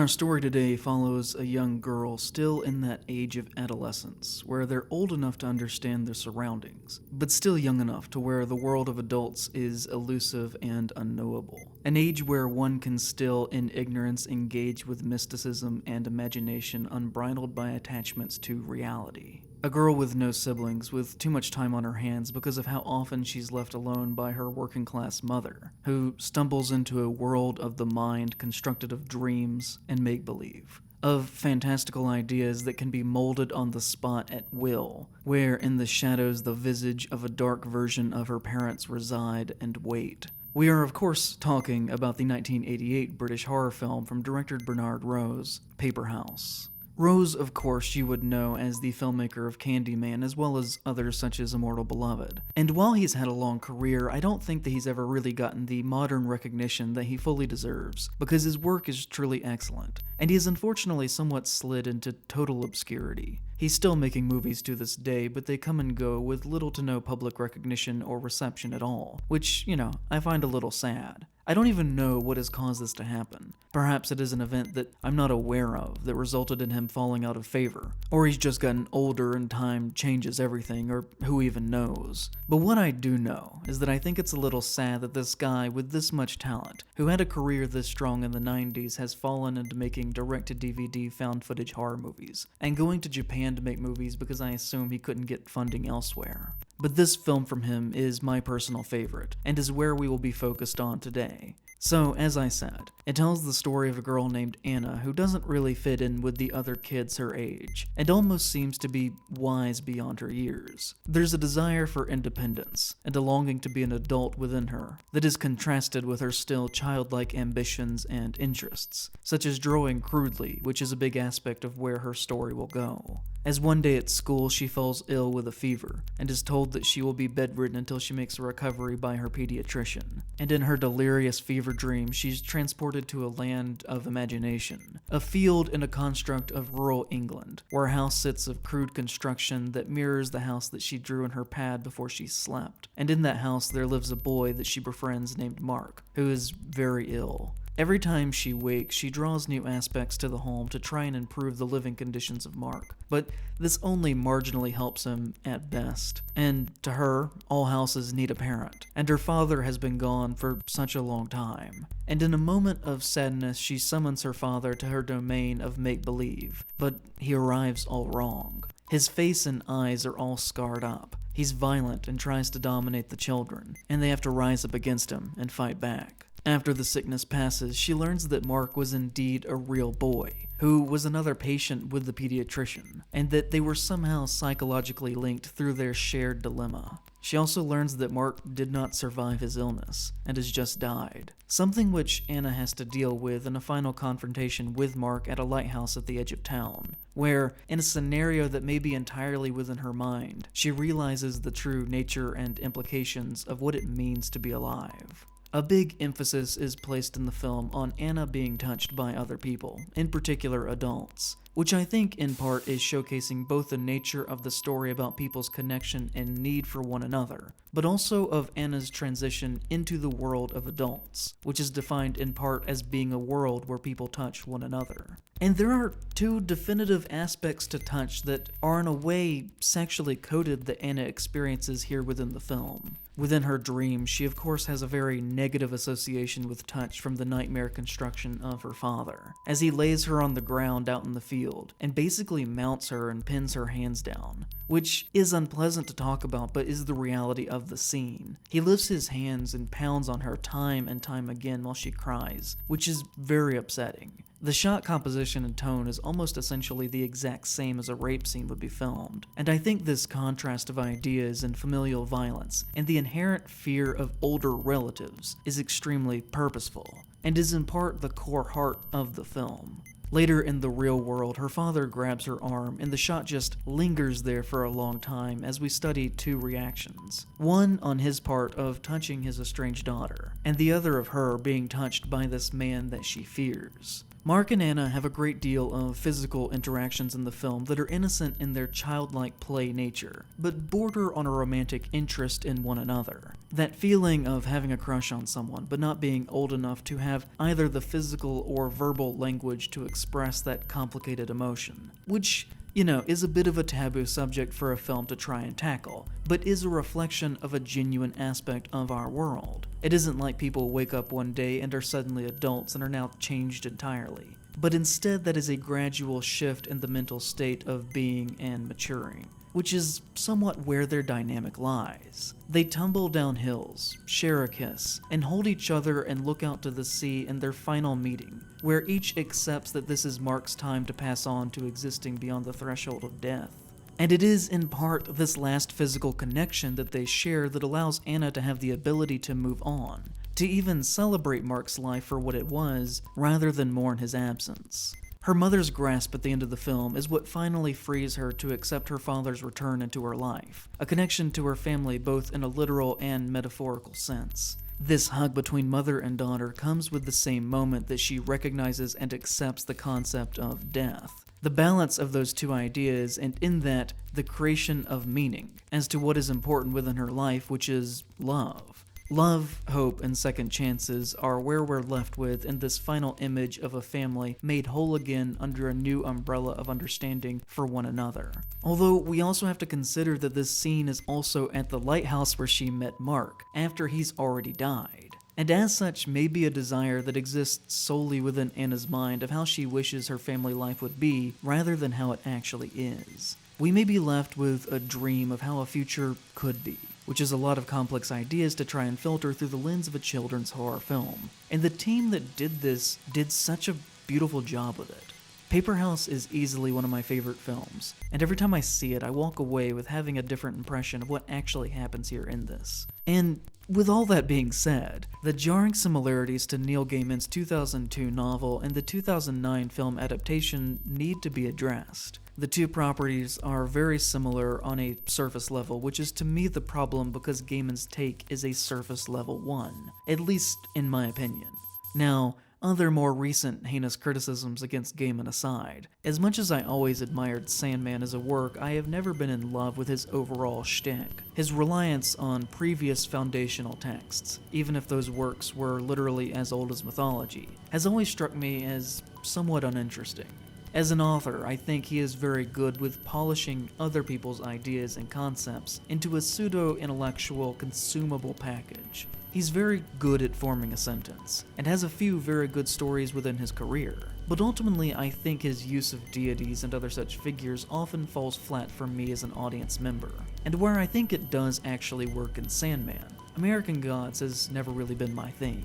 Our story today follows a young girl still in that age of adolescence, where they're old enough to understand their surroundings, but still young enough to where the world of adults is elusive and unknowable. An age where one can still, in ignorance, engage with mysticism and imagination unbridled by attachments to reality. A girl with no siblings, with too much time on her hands because of how often she's left alone by her working-class mother, who stumbles into a world of the mind constructed of dreams and make-believe, of fantastical ideas that can be molded on the spot at will, where in the shadows the visage of a dark version of her parents reside and wait. We are, of course, talking about the 1988 British horror film from director Bernard Rose, Paperhouse. Rose, of course, you would know as the filmmaker of Candyman, as well as others such as Immortal Beloved. And while he's had a long career, I don't think that he's ever really gotten the modern recognition that he fully deserves, because his work is truly excellent, and he has unfortunately somewhat slid into total obscurity. He's still making movies to this day, but they come and go with little to no public recognition or reception at all, which, I find a little sad. I don't even know what has caused this to happen. Perhaps it is an event that I'm not aware of that resulted in him falling out of favor, or he's just gotten older and time changes everything, or who even knows. But what I do know is that I think it's a little sad that this guy with this much talent, who had a career this strong in the 90s, has fallen into making direct-to-DVD found footage horror movies, and going to Japan to make movies because I assume he couldn't get funding elsewhere. But this film from him is my personal favorite, and is where we will be focused on today. So, as I said, it tells the story of a girl named Anna who doesn't really fit in with the other kids her age, and almost seems to be wise beyond her years. There's a desire for independence, and a longing to be an adult within her, that is contrasted with her still childlike ambitions and interests, such as drawing crudely, which is a big aspect of where her story will go. As one day at school she falls ill with a fever, and is told that she will be bedridden until she makes a recovery by her pediatrician. And in her delirious fever dream, she's transported to a land of imagination, a field in a construct of rural England, where a house sits of crude construction that mirrors the house that she drew in her pad before she slept. And in that house there lives a boy that she befriends named Mark, who is very ill. Every time she wakes, she draws new aspects to the home to try and improve the living conditions of Mark, but this only marginally helps him at best. And to her, all houses need a parent, and her father has been gone for such a long time. And in a moment of sadness, she summons her father to her domain of make-believe, but he arrives all wrong. His face and eyes are all scarred up. He's violent and tries to dominate the children, and they have to rise up against him and fight back. After the sickness passes, she learns that Mark was indeed a real boy, who was another patient with the pediatrician, and that they were somehow psychologically linked through their shared dilemma. She also learns that Mark did not survive his illness, and has just died, something which Anna has to deal with in a final confrontation with Mark at a lighthouse at the edge of town, where, in a scenario that may be entirely within her mind, she realizes the true nature and implications of what it means to be alive. A big emphasis is placed in the film on Anna being touched by other people, in particular adults, which I think in part is showcasing both the nature of the story about people's connection and need for one another, but also of Anna's transition into the world of adults, which is defined in part as being a world where people touch one another. And there are two definitive aspects to touch that are in a way sexually coded that Anna experiences here within the film. Within her dreams, she of course has a very negative association with touch from the nightmare construction of her father, as he lays her on the ground out in the field, and basically mounts her and pins her hands down, which is unpleasant to talk about but is the reality of the scene. He lifts his hands and pounds on her time and time again while she cries, which is very upsetting. The shot composition and tone is almost essentially the exact same as a rape scene would be filmed, and I think this contrast of ideas and familial violence, and the inherent fear of older relatives, is extremely purposeful, and is in part the core heart of the film. Later in the real world, her father grabs her arm, and the shot just lingers there for a long time as we study two reactions. One on his part of touching his estranged daughter, and the other of her being touched by this man that she fears. Mark and Anna have a great deal of physical interactions in the film that are innocent in their childlike play nature, but border on a romantic interest in one another. That feeling of having a crush on someone, but not being old enough to have either the physical or verbal language to express that complicated emotion, which, is a bit of a taboo subject for a film to try and tackle, but is a reflection of a genuine aspect of our world. It isn't like people wake up one day and are suddenly adults and are now changed entirely, but instead that is a gradual shift in the mental state of being and maturing, which is somewhat where their dynamic lies. They tumble down hills, share a kiss, and hold each other and look out to the sea in their final meeting, where each accepts that this is Mark's time to pass on to existing beyond the threshold of death. And it is in part this last physical connection that they share that allows Anna to have the ability to move on, to even celebrate Mark's life for what it was, rather than mourn his absence. Her mother's grasp at the end of the film is what finally frees her to accept her father's return into her life, a connection to her family both in a literal and metaphorical sense. This hug between mother and daughter comes with the same moment that she recognizes and accepts the concept of death. The balance of those two ideas, and in that, the creation of meaning as to what is important within her life, which is love. Love, hope, and second chances are where we're left with in this final image of a family made whole again under a new umbrella of understanding for one another. Although we also have to consider that this scene is also at the lighthouse where she met Mark, after he's already died. And as such may be a desire that exists solely within Anna's mind of how she wishes her family life would be, rather than how it actually is. We may be left with a dream of how a future could be, which is a lot of complex ideas to try and filter through the lens of a children's horror film. And the team that did this did such a beautiful job with it. Paperhouse is easily one of my favorite films, and every time I see it, I walk away with having a different impression of what actually happens here in this. And with all that being said, the jarring similarities to Neil Gaiman's 2002 novel and the 2009 film adaptation need to be addressed. The two properties are very similar on a surface level, which is to me the problem because Gaiman's take is a surface level one, at least in my opinion. Now, other more recent heinous criticisms against Gaiman aside, as much as I always admired Sandman as a work, I have never been in love with his overall shtick. His reliance on previous foundational texts, even if those works were literally as old as mythology, has always struck me as somewhat uninteresting. As an author, I think he is very good with polishing other people's ideas and concepts into a pseudo-intellectual consumable package. He's very good at forming a sentence, and has a few very good stories within his career. But ultimately, I think his use of deities and other such figures often falls flat for me as an audience member. And where I think it does actually work in Sandman, American Gods has never really been my thing.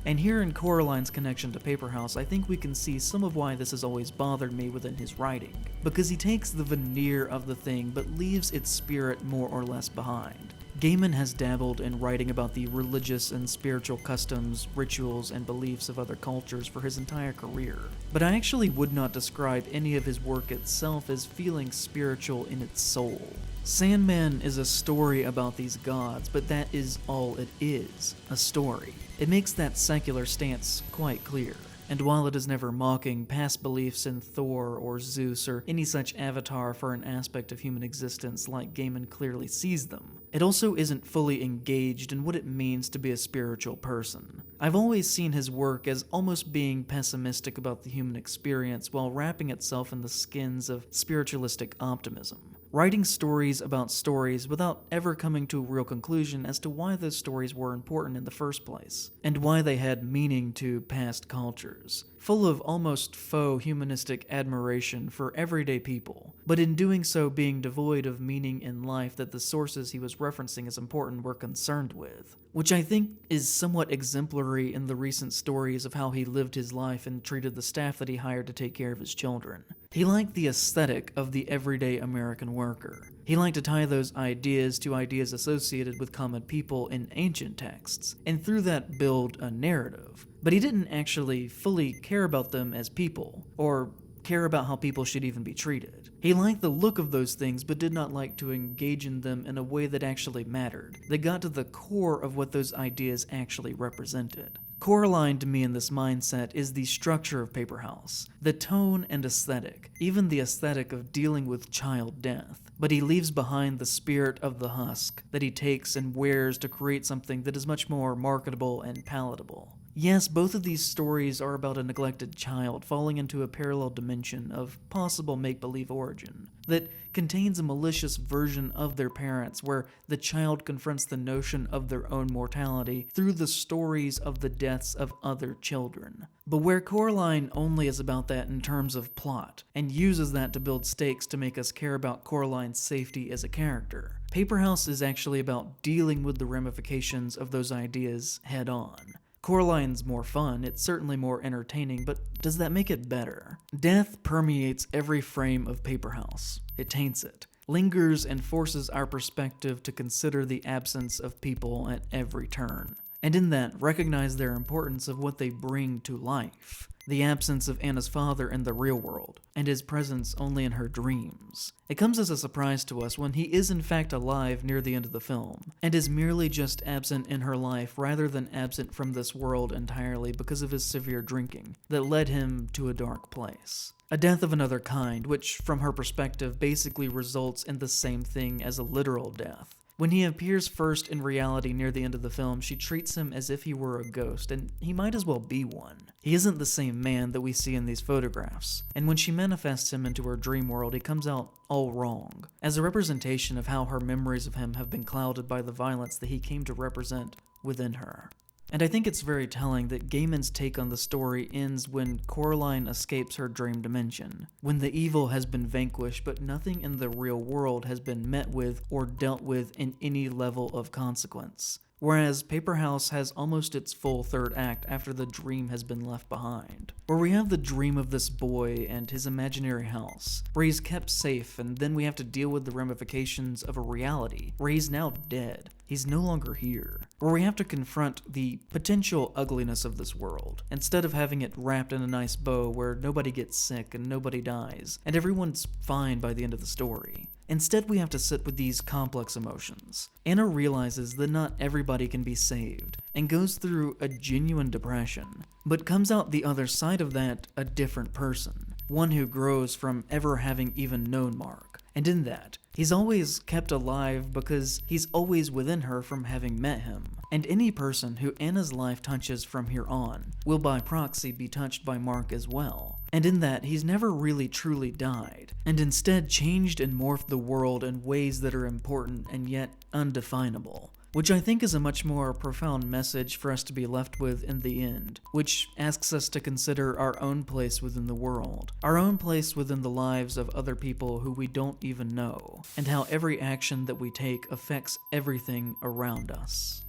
And here in Coraline's connection to Paperhouse, I think we can see some of why this has always bothered me within his writing, because he takes the veneer of the thing but leaves its spirit more or less behind. Gaiman has dabbled in writing about the religious and spiritual customs, rituals, and beliefs of other cultures for his entire career, but I actually would not describe any of his work itself as feeling spiritual in its soul. Sandman is a story about these gods, but that is all it is, a story. It makes that secular stance quite clear. And while it is never mocking past beliefs in Thor or Zeus or any such avatar for an aspect of human existence like Gaiman clearly sees them, it also isn't fully engaged in what it means to be a spiritual person. I've always seen his work as almost being pessimistic about the human experience while wrapping itself in the skins of spiritualistic optimism. Writing stories about stories without ever coming to a real conclusion as to why those stories were important in the first place, and why they had meaning to past cultures, full of almost faux humanistic admiration for everyday people, but in doing so being devoid of meaning in life that the sources he was referencing as important were concerned with, which I think is somewhat exemplary in the recent stories of how he lived his life and treated the staff that he hired to take care of his children. He liked the aesthetic of the everyday American worker. He liked to tie those ideas to ideas associated with common people in ancient texts, and through that build a narrative. But he didn't actually fully care about them as people, or care about how people should even be treated. He liked the look of those things, but did not like to engage in them in a way that actually mattered, that got to the core of what those ideas actually represented. Coraline, to me, in this mindset is the structure of Paperhouse, the tone and aesthetic, even the aesthetic of dealing with child death. But he leaves behind the spirit of the husk that he takes and wears to create something that is much more marketable and palatable. Yes, both of these stories are about a neglected child falling into a parallel dimension of possible make-believe origin that contains a malicious version of their parents where the child confronts the notion of their own mortality through the stories of the deaths of other children. But where Coraline only is about that in terms of plot, and uses that to build stakes to make us care about Coraline's safety as a character, Paperhouse is actually about dealing with the ramifications of those ideas head on. Coraline's more fun, it's certainly more entertaining, but does that make it better? Death permeates every frame of Paperhouse. It taints it, lingers, and forces our perspective to consider the absence of people at every turn. And in that, recognize their importance of what they bring to life. The absence of Anna's father in the real world, and his presence only in her dreams. It comes as a surprise to us when he is in fact alive near the end of the film, and is merely just absent in her life rather than absent from this world entirely because of his severe drinking that led him to a dark place. A death of another kind, which from her perspective basically results in the same thing as a literal death. When he appears first in reality near the end of the film, she treats him as if he were a ghost, and he might as well be one. He isn't the same man that we see in these photographs, and when she manifests him into her dream world, he comes out all wrong, as a representation of how her memories of him have been clouded by the violence that he came to represent within her. And I think it's very telling that Gaiman's take on the story ends when Coraline escapes her dream dimension, when the evil has been vanquished but nothing in the real world has been met with or dealt with in any level of consequence. Whereas Paperhouse has almost its full third act after the dream has been left behind, where we have the dream of this boy and his imaginary house, where he's kept safe, and then we have to deal with the ramifications of a reality, where he's now dead. He's no longer here, where we have to confront the potential ugliness of this world, instead of having it wrapped in a nice bow where nobody gets sick and nobody dies, and everyone's fine by the end of the story. Instead, we have to sit with these complex emotions. Anna realizes that not everybody can be saved, and goes through a genuine depression, but comes out the other side of that a different person, one who grows from ever having even known Mark. And in that, he's always kept alive because he's always within her from having met him. And any person who Anna's life touches from here on will by proxy be touched by Mark as well. And in that, he's never really truly died, and instead changed and morphed the world in ways that are important and yet undefinable. Which I think is a much more profound message for us to be left with in the end, which asks us to consider our own place within the world, our own place within the lives of other people who we don't even know, and how every action that we take affects everything around us.